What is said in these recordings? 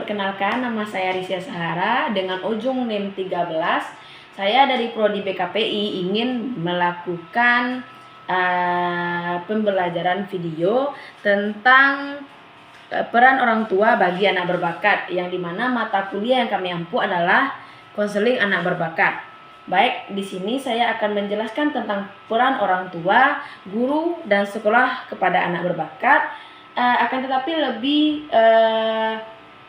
perkenalkan, nama saya Risya Sahara dengan ujung NIM 13. Saya dari Prodi BKPI ingin melakukan pembelajaran video tentang peran orang tua bagi anak berbakat, yang dimana mata kuliah yang kami ampu adalah konseling anak berbakat. Baik, di sini saya akan menjelaskan tentang peran orang tua, guru, dan sekolah kepada anak berbakat. Akan tetapi lebih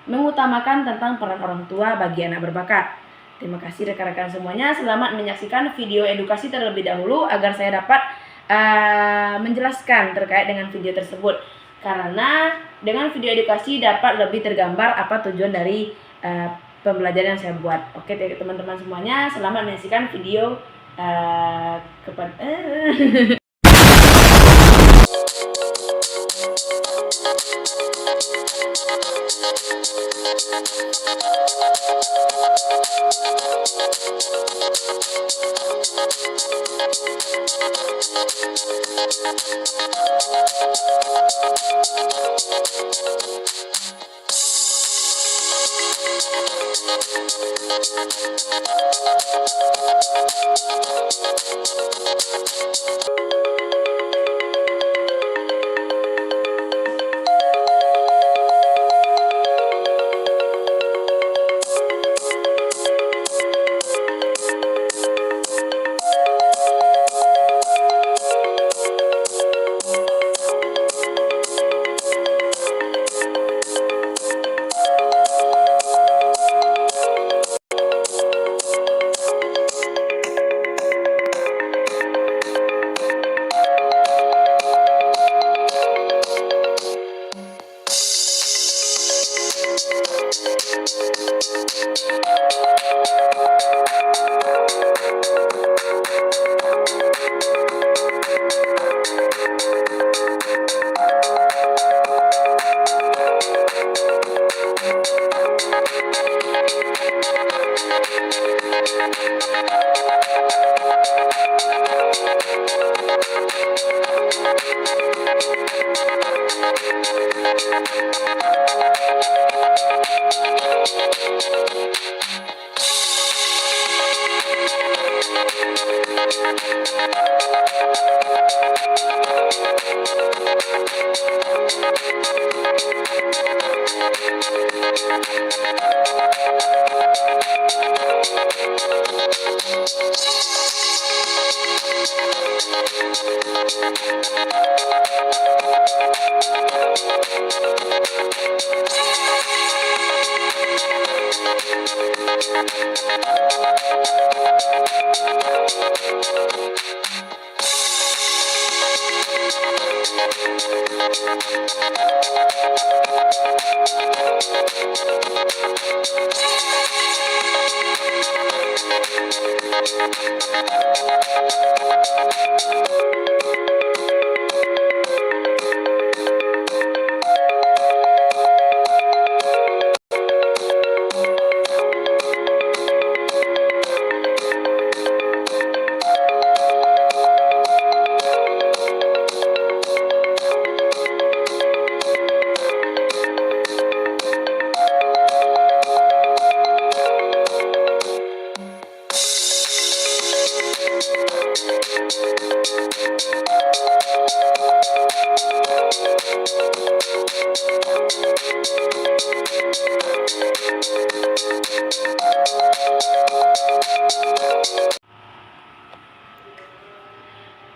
mengutamakan tentang peran orang tua bagi anak berbakat. Terima kasih rekan-rekan semuanya. Selamat menyaksikan video edukasi terlebih dahulu agar saya dapat menjelaskan terkait dengan video tersebut. Karena dengan video edukasi dapat lebih tergambar apa tujuan dari pembelajaran yang saya buat. Oke teman-teman semuanya, selamat menyaksikan video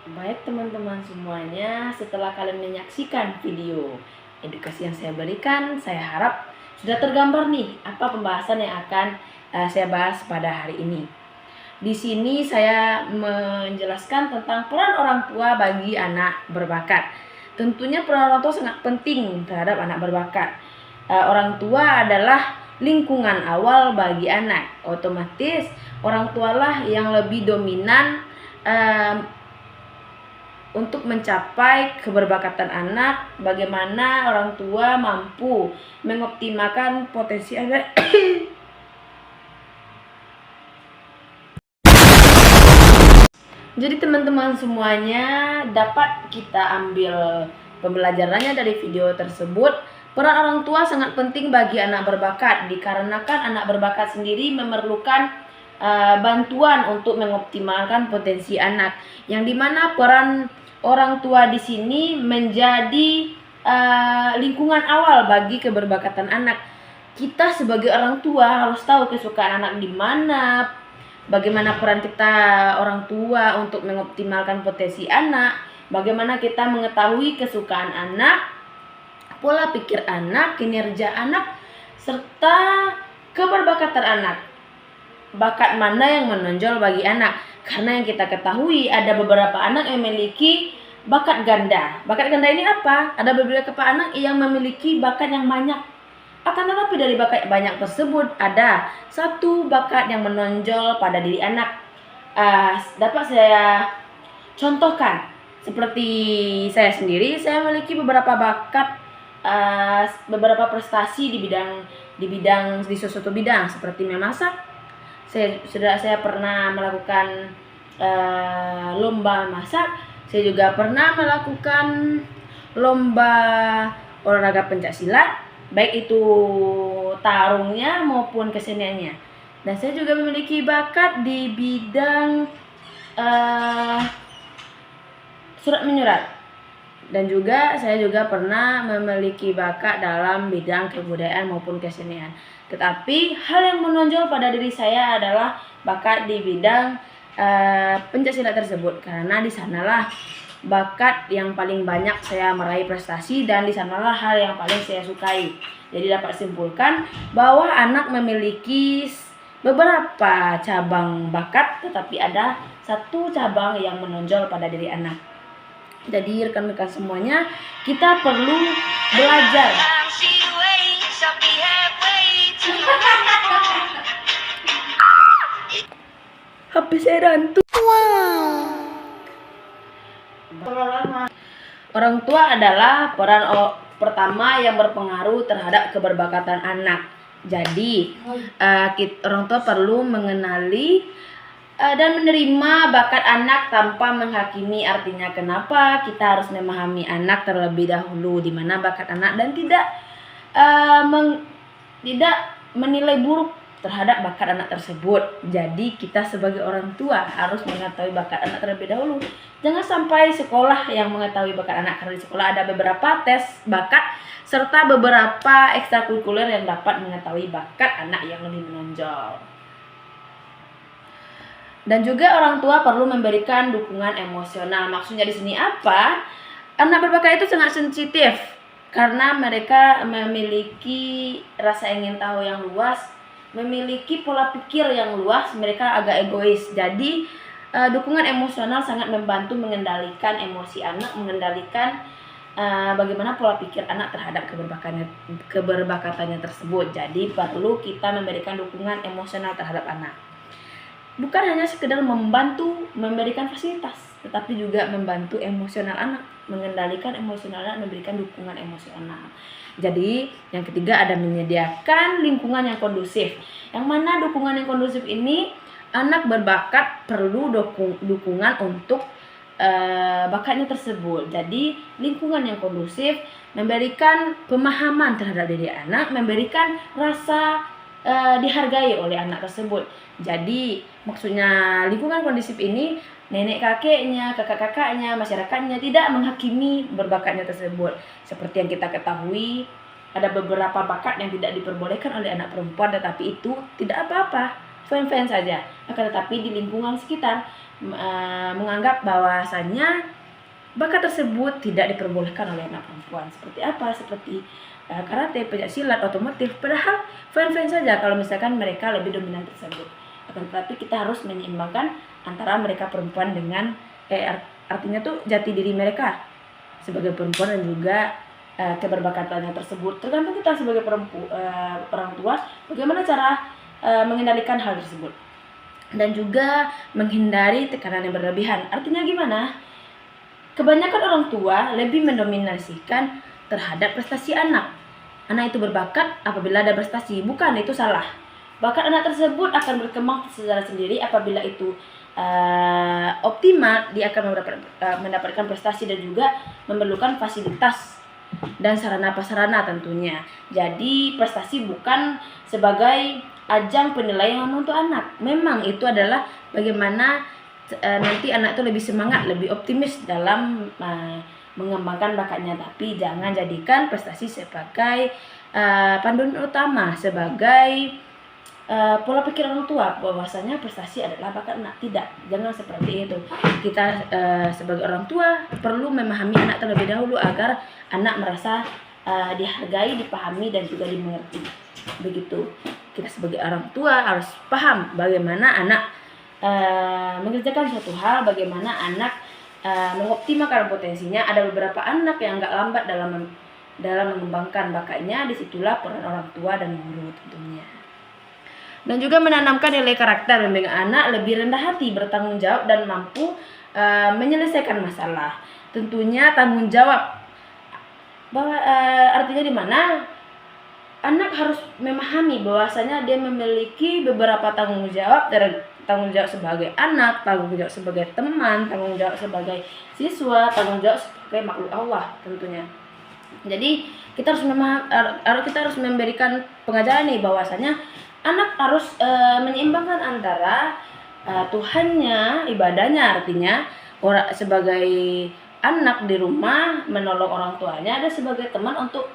Baik teman-teman semuanya, setelah kalian menyaksikan video edukasi yang saya berikan, saya harap sudah tergambar nih apa pembahasan yang akan saya bahas pada hari ini. Di sini saya menjelaskan tentang peran orang tua bagi anak berbakat. Tentunya peran orang tua sangat penting terhadap anak berbakat. Orang tua adalah lingkungan awal bagi anak. Otomatis orang tualah yang lebih dominan untuk mencapai keberbakatan anak. Bagaimana orang tua mampu mengoptimalkan potensi anak. Jadi teman-teman semuanya, dapat kita ambil pembelajarannya dari video tersebut Peran orang tua sangat penting bagi anak berbakat, dikarenakan anak berbakat sendiri memerlukan bantuan untuk mengoptimalkan potensi anak, yang dimana peran orang tua di sini menjadi lingkungan awal bagi keberbakatan anak. Kita sebagai orang tua harus tahu kesukaan anak di mana, bagaimana peran kita orang tua untuk mengoptimalkan potensi anak, bagaimana kita mengetahui kesukaan anak, pola pikir anak, kinerja anak, serta keberbakatan anak. Bakat mana yang menonjol bagi anak? Karena yang kita ketahui ada beberapa anak yang memiliki bakat ganda. Bakat ganda ini apa? Ada beberapa anak yang memiliki bakat yang banyak. Akan tetapi dari bakat banyak tersebut ada satu bakat yang menonjol pada diri anak. Dapat saya contohkan. Seperti saya sendiri, saya memiliki beberapa bakat, beberapa prestasi di sesuatu bidang seperti memasak. Saya pernah melakukan lomba masak. Saya juga pernah melakukan lomba olahraga pencaksilat, baik itu tarungnya maupun keseniannya. Dan saya juga memiliki bakat di bidang surat menyurat. Dan juga saya juga pernah memiliki bakat dalam bidang kebudayaan maupun kesenian. Tetapi hal yang menonjol pada diri saya adalah bakat di bidang pencaksilat tersebut, karena di sanalah bakat yang paling banyak saya meraih prestasi dan di sanalah hal yang paling saya sukai. Jadi dapat simpulkan bahwa anak memiliki beberapa cabang bakat, tetapi ada satu cabang yang menonjol pada diri anak. Jadi rekan-rekan semuanya, kita perlu belajar. HP saya rantu. Orang tua adalah peran pertama yang berpengaruh terhadap keberbakatan anak. Jadi orang tua perlu mengenali dan menerima bakat anak tanpa menghakimi. Artinya kenapa kita harus memahami anak terlebih dahulu, di mana bakat anak, dan tidak menilai buruk terhadap bakat anak tersebut. Jadi kita sebagai orang tua harus mengetahui bakat anak terlebih dahulu. Jangan sampai sekolah yang mengetahui bakat anak, karena di sekolah ada beberapa tes bakat serta beberapa ekstrakurikuler yang dapat mengetahui bakat anak yang lebih menonjol. Dan juga orang tua perlu memberikan dukungan emosional. Maksudnya di sini apa? Anak berbakat itu sangat sensitif karena mereka memiliki rasa ingin tahu yang luas, memiliki pola pikir yang luas, mereka agak egois. Jadi dukungan emosional sangat membantu mengendalikan emosi anak, mengendalikan bagaimana pola pikir anak terhadap keberbakatannya tersebut. Jadi perlu kita memberikan dukungan emosional terhadap anak. Bukan hanya sekedar membantu memberikan fasilitas, tetapi juga membantu emosional anak, mengendalikan emosional anak, memberikan dukungan emosional. Jadi yang ketiga ada menyediakan lingkungan yang kondusif. Yang mana dukungan yang kondusif ini, anak berbakat perlu dukungan untuk bakatnya tersebut. Jadi lingkungan yang kondusif memberikan pemahaman terhadap diri anak, memberikan rasa dihargai oleh anak tersebut. Jadi maksudnya lingkungan kondusif ini, nenek kakeknya, kakak kakaknya, masyarakatnya tidak menghakimi berbakatnya tersebut. Seperti yang kita ketahui, ada beberapa bakat yang tidak diperbolehkan oleh anak perempuan, tetapi itu tidak apa-apa, fine-fine saja. Akan tetapi di lingkungan sekitar menganggap bahwasannya bakat tersebut tidak diperbolehkan oleh anak perempuan. Seperti apa? Seperti karate, pencaksilat, otomotif. Padahal fine-fine saja kalau misalkan mereka lebih dominan tersebut. Akan tetapi kita harus menyeimbangkan antara mereka perempuan dengan artinya tuh jati diri mereka sebagai perempuan dan juga keberbakatannya tersebut. Tergantung kita sebagai orang tua bagaimana cara mengendalikan hal tersebut. Dan juga menghindari tekanan yang berlebihan. Artinya gimana? Kebanyakan orang tua lebih mendominasikan terhadap prestasi anak. Anak itu berbakat apabila ada prestasi. Bukan, itu salah. Bakat anak tersebut akan berkembang secara sendiri apabila itu optimal, dia akan mendapatkan prestasi dan juga memerlukan fasilitas dan sarana-prasarana tentunya. Jadi prestasi bukan sebagai ajang penilaian untuk anak. Memang itu adalah bagaimana nanti anak itu lebih semangat, lebih optimis dalam mengembangkan bakatnya. Tapi jangan jadikan prestasi sebagai panduan utama, sebagai pola pikir orang tua bahwasanya prestasi adalah bakat anak. Tidak, jangan seperti itu. Kita sebagai orang tua perlu memahami anak terlebih dahulu agar anak merasa dihargai, dipahami, dan juga dimengerti. Begitu. Kita sebagai orang tua harus paham bagaimana anak mengerjakan suatu hal, bagaimana anak mengoptimalkan potensinya. Ada beberapa anak yang nggak lambat dalam mengembangkan bakatnya. Disitulah peran orang tua dan guru tentunya. Dan juga menanamkan nilai karakter, membimbing anak lebih rendah hati, bertanggung jawab, dan mampu menyelesaikan masalah. Tentunya tanggung jawab bahwa artinya di mana anak harus memahami bahwasanya dia memiliki beberapa tanggung jawab sebagai anak, tanggung jawab sebagai teman, tanggung jawab sebagai siswa, tanggung jawab sebagai makhluk Allah tentunya. Jadi kita harus memberikan pengajaran nih bahwasanya anak harus menyeimbangkan antara Tuhannya, ibadahnya, artinya sebagai anak di rumah menolong orang tuanya, ada sebagai teman untuk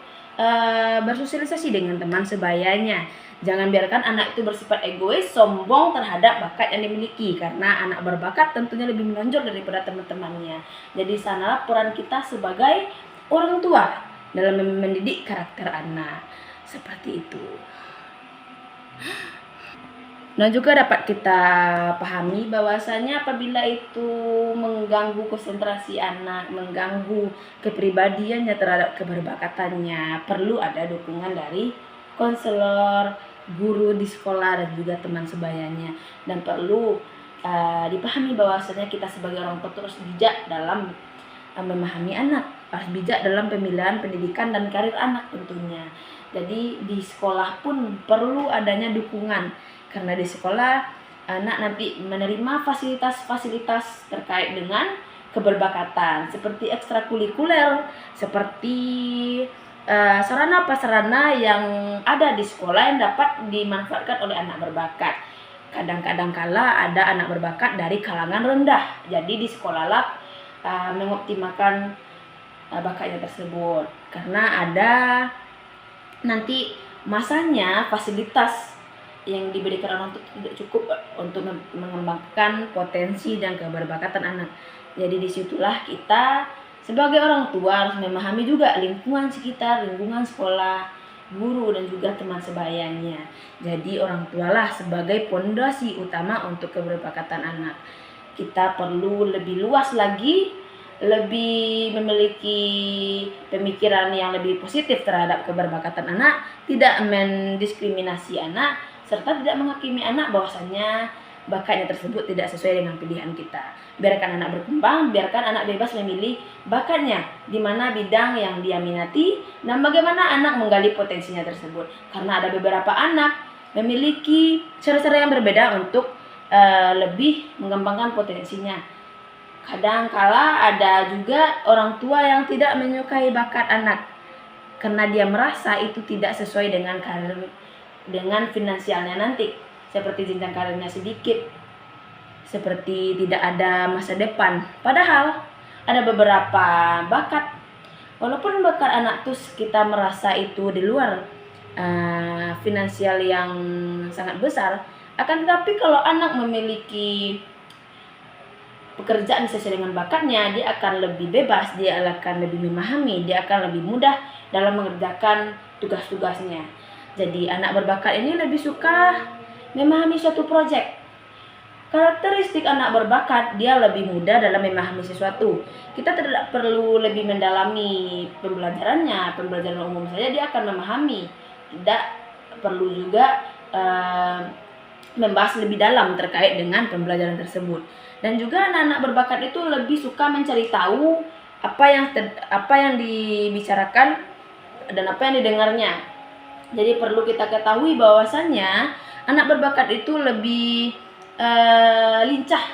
bersosialisasi dengan teman sebayanya. Jangan biarkan anak itu bersifat egois, sombong terhadap bakat yang dimiliki, karena anak berbakat tentunya lebih menonjol daripada teman-temannya. Jadi sanalah peran kita sebagai orang tua dalam mendidik karakter anak. Seperti itu. Dan juga dapat kita pahami bahwasanya apabila itu mengganggu konsentrasi anak, mengganggu kepribadiannya terhadap keberbakatannya, perlu ada dukungan dari konselor, guru di sekolah, dan juga teman sebayanya. Dan perlu dipahami bahwasanya kita sebagai orang tua harus bijak dalam memahami anak, harus bijak dalam pemilihan pendidikan dan karir anak tentunya. Jadi di sekolah pun perlu adanya dukungan, karena di sekolah anak nanti menerima fasilitas-fasilitas terkait dengan keberbakatan seperti ekstrakurikuler, seperti sarana-prasarana yang ada di sekolah yang dapat dimanfaatkan oleh anak berbakat. Kadang-kadang kala ada anak berbakat dari kalangan rendah, jadi di sekolahlah mengoptimalkan bakatnya tersebut, karena ada nanti masanya fasilitas yang diberikan orang tua tidak cukup untuk mengembangkan potensi dan keberbakatan anak. Jadi disitulah kita sebagai orang tua harus memahami juga lingkungan sekitar, lingkungan sekolah, guru, dan juga teman sebayanya. Jadi orang tualah sebagai pondasi utama untuk keberbakatan anak. Kita perlu lebih luas lagi, lebih memiliki pemikiran yang lebih positif terhadap keberbakatan anak, tidak mendiskriminasi anak, serta tidak menghakimi anak bahwasanya bakatnya tersebut tidak sesuai dengan pilihan kita. Biarkan anak berkembang, biarkan anak bebas memilih bakatnya, di mana bidang yang dia minati, dan bagaimana anak menggali potensinya tersebut. Karena ada beberapa anak memiliki cara-cara yang berbeda untuk lebih mengembangkan potensinya. Kadang kala ada juga orang tua yang tidak menyukai bakat anak karena dia merasa itu tidak sesuai dengan karir, dengan finansialnya nanti, seperti jenjang karirnya sedikit, seperti tidak ada masa depan. Padahal ada beberapa bakat, walaupun bakat anak tuh kita merasa itu di luar finansial yang sangat besar, akan tetapi kalau anak memiliki pekerjaan sesuai dengan bakatnya, dia akan lebih bebas, dia akan lebih memahami, dia akan lebih mudah dalam mengerjakan tugas-tugasnya. Jadi anak berbakat ini lebih suka memahami suatu proyek. Karakteristik anak berbakat, dia lebih mudah dalam memahami sesuatu. Kita tidak perlu lebih mendalami pembelajaran umum saja dia akan memahami. Tidak perlu juga membahas lebih dalam terkait dengan pembelajaran tersebut. Dan juga anak-anak berbakat itu lebih suka mencari tahu apa yang dibicarakan dan apa yang didengarnya. Jadi perlu kita ketahui bahwasannya anak berbakat itu lebih lincah,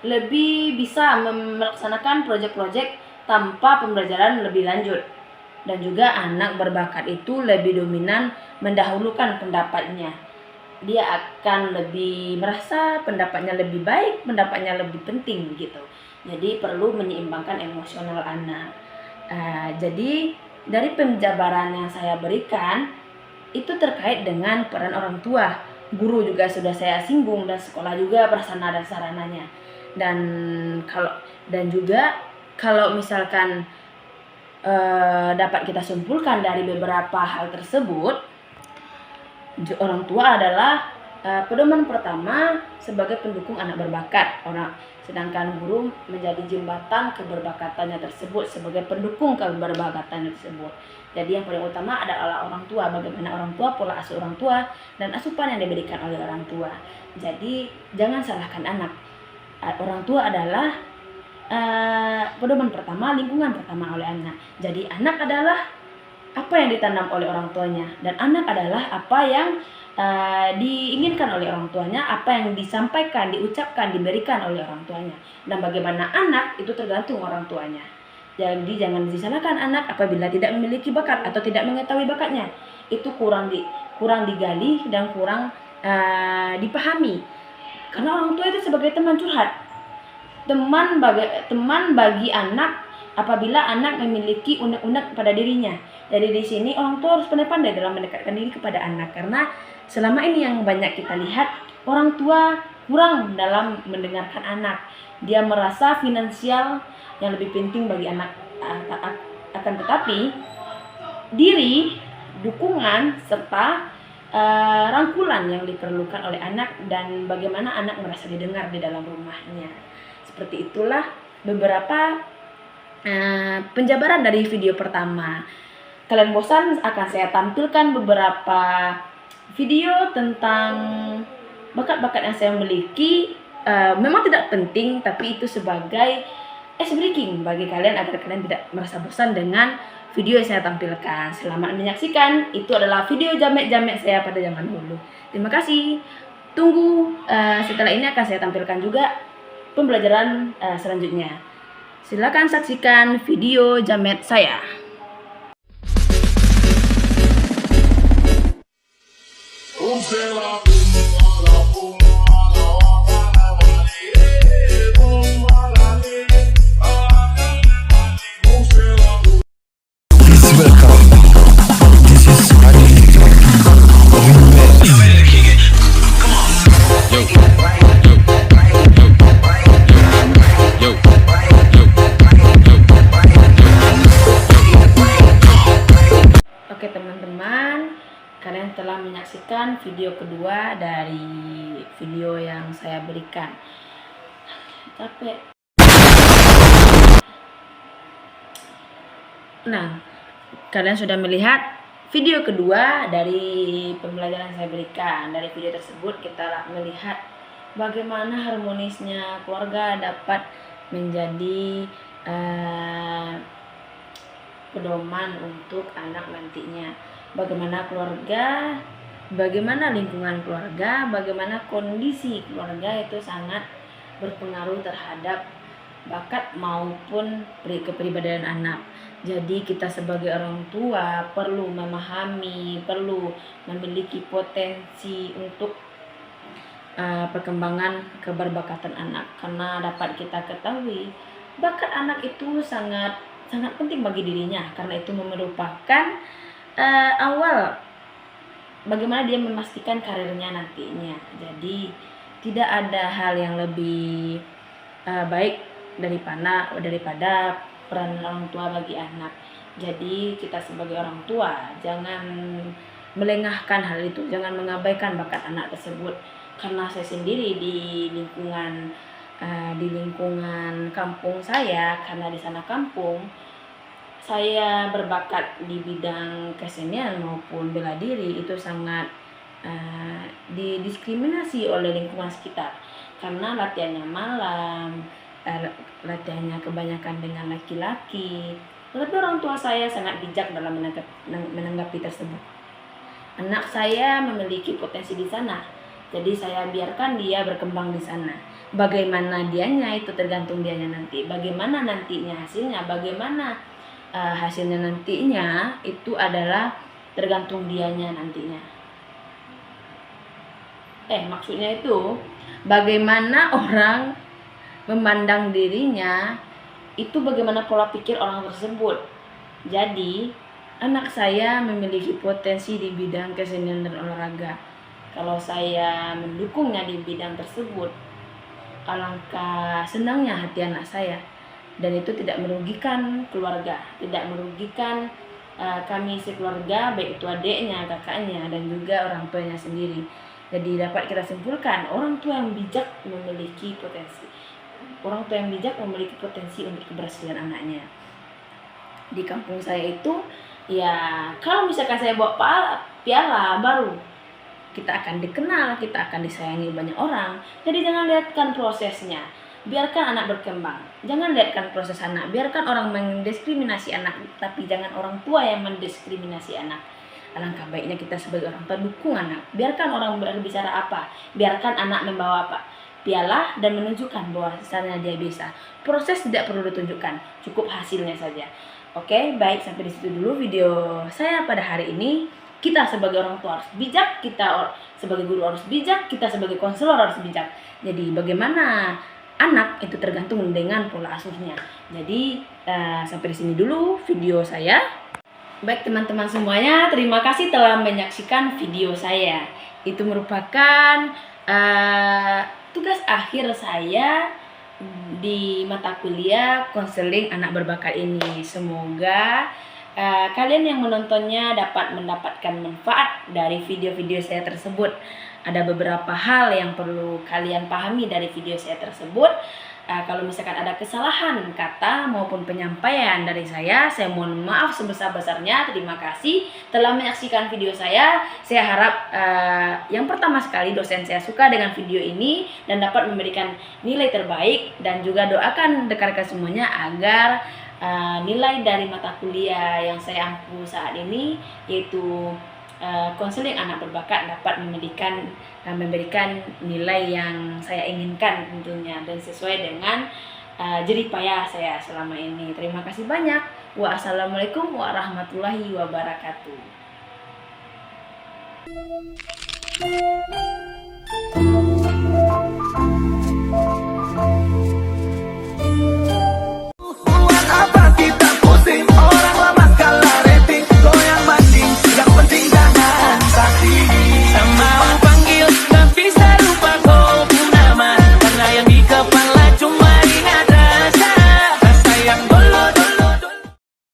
lebih bisa melaksanakan proyek-proyek tanpa pembelajaran lebih lanjut. Dan juga anak berbakat itu lebih dominan mendahulukan pendapatnya. Dia akan lebih merasa pendapatnya lebih baik, pendapatnya lebih penting gitu. Jadi perlu menyeimbangkan emosional anak. Jadi dari penjabaran yang saya berikan itu terkait dengan peran orang tua. Guru juga sudah saya singgung, dan sekolah juga prasarana dan sarananya. Dan juga kalau misalkan dapat kita simpulkan dari beberapa hal tersebut, orang tua adalah pedoman pertama sebagai pendukung anak berbakat. Sedangkan guru menjadi jembatan keberbakatannya tersebut sebagai pendukung keberbakatannya tersebut. Jadi yang paling utama adalah orang tua, bagaimana orang tua, pola asuh orang tua, dan asupan yang diberikan oleh orang tua. Jadi jangan salahkan anak. Orang tua adalah pedoman pertama, lingkungan pertama oleh anak. Jadi anak adalah apa yang ditanam oleh orang tuanya, dan anak adalah apa yang diinginkan oleh orang tuanya, apa yang disampaikan, diucapkan, diberikan oleh orang tuanya. Dan bagaimana anak itu tergantung orang tuanya. Jadi jangan disalahkan anak apabila tidak memiliki bakat atau tidak mengetahui bakatnya. Itu kurang digali dan kurang dipahami. Karena orang tua itu sebagai teman curhat, teman bagi anak apabila anak memiliki unek-unek pada dirinya. Jadi di sini orang tua harus pandai-pandai dalam mendekatkan diri kepada anak, karena selama ini yang banyak kita lihat, orang tua kurang dalam mendengarkan anak. Dia merasa finansial yang lebih penting bagi anak, akan tetapi diri, dukungan, serta rangkulan yang diperlukan oleh anak, dan bagaimana anak merasa didengar di dalam rumahnya. Seperti itulah beberapa penjabaran dari video pertama. Kalian bosan, akan saya tampilkan beberapa video tentang bakat-bakat yang saya miliki. Memang tidak penting, tapi itu sebagai ice breaking bagi kalian agar kalian tidak merasa bosan dengan video yang saya tampilkan. Selamat menyaksikan. Itu adalah video jamet-jamet saya pada zaman dulu. Terima kasih. Tunggu, setelah ini akan saya tampilkan juga pembelajaran selanjutnya. Silakan saksikan video jamet saya. Oke teman-teman, kalian telah menyaksikan video kedua dari video yang saya berikan. Capek. Nah, kalian sudah melihat video kedua dari pembelajaran yang saya berikan. Dari video tersebut kita melihat bagaimana harmonisnya keluarga dapat menjadi pedoman untuk anak nantinya. Bagaimana keluarga, bagaimana lingkungan keluarga, bagaimana kondisi keluarga itu sangat berpengaruh terhadap bakat maupun kepribadian anak. Jadi kita sebagai orang tua perlu memahami, perlu memiliki potensi untuk perkembangan keberbakatan anak, karena dapat kita ketahui bakat anak itu sangat penting bagi dirinya, karena itu merupakan awal bagaimana dia memastikan karirnya nantinya. Jadi tidak ada hal yang lebih baik daripada peran orang tua bagi anak. Jadi kita sebagai orang tua jangan melengahkan hal itu, jangan mengabaikan bakat anak tersebut. Karena saya sendiri di lingkungan kampung saya, karena di sana kampung, saya berbakat di bidang kesenian maupun bela diri, itu sangat didiskriminasi oleh lingkungan sekitar, karena latihannya malam, latihannya kebanyakan dengan laki-laki. Tetapi orang tua saya sangat bijak dalam menanggapi tersebut. Anak saya memiliki potensi di sana, jadi saya biarkan dia berkembang di sana. Bagaimana dianya itu tergantung dianya nanti. Bagaimana nantinya hasilnya, bagaimana hasilnya nantinya itu adalah tergantung dianya nantinya. Maksudnya itu bagaimana orang memandang dirinya, itu bagaimana pola pikir orang tersebut. Jadi anak saya memiliki potensi di bidang kesenian dan olahraga. Kalau saya mendukungnya di bidang tersebut, alangkah senangnya hati anak saya. Dan itu tidak merugikan keluarga, tidak merugikan kami sekeluarga, baik itu adiknya, kakaknya, dan juga orang tuanya sendiri. Jadi dapat kita simpulkan, orang tua yang bijak memiliki potensi. Orang tua yang bijak memiliki potensi untuk keberhasilan anaknya. Di kampung saya itu, ya kalau misalkan saya bawa piala baru, kita akan dikenal, kita akan disayangi banyak orang. Jadi jangan lihatkan prosesnya, biarkan anak berkembang. Jangan lihatkan proses anak, biarkan orang mendiskriminasi anak, tapi jangan orang tua yang mendiskriminasi anak. Alangkah baiknya kita sebagai orang tua dukung anak. Biarkan orang berbicara apa, biarkan anak membawa apa, piala, dan menunjukkan bahwa sana dia bisa. Proses tidak perlu ditunjukkan, cukup hasilnya saja. Oke, baik, sampai di situ dulu video saya pada hari ini. Kita sebagai orang tua harus bijak, kita sebagai guru harus bijak, kita sebagai konselor harus bijak. Jadi bagaimana anak itu tergantung dengan pola asuhnya. Jadi sampai di sini dulu video saya. Baik teman-teman semuanya, terima kasih telah menyaksikan video saya. Itu merupakan tugas akhir saya di mata kuliah konseling anak berbakat ini. Semoga kalian yang menontonnya dapat mendapatkan manfaat dari video-video saya tersebut. Ada beberapa hal yang perlu kalian pahami dari video saya tersebut. Kalau misalkan ada kesalahan kata maupun penyampaian dari saya mohon maaf sebesar-besarnya. Terima kasih telah menyaksikan video saya. Saya harap yang pertama sekali dosen saya suka dengan video ini dan dapat memberikan nilai terbaik, dan juga doakan rekan-rekan semuanya agar nilai dari mata kuliah yang saya ampu saat ini, yaitu konseling anak berbakat, dapat memberikan nilai yang saya inginkan tentunya, dan sesuai dengan jerih payah saya selama ini. Terima kasih banyak. Wassalamualaikum warahmatullahi wabarakatuh.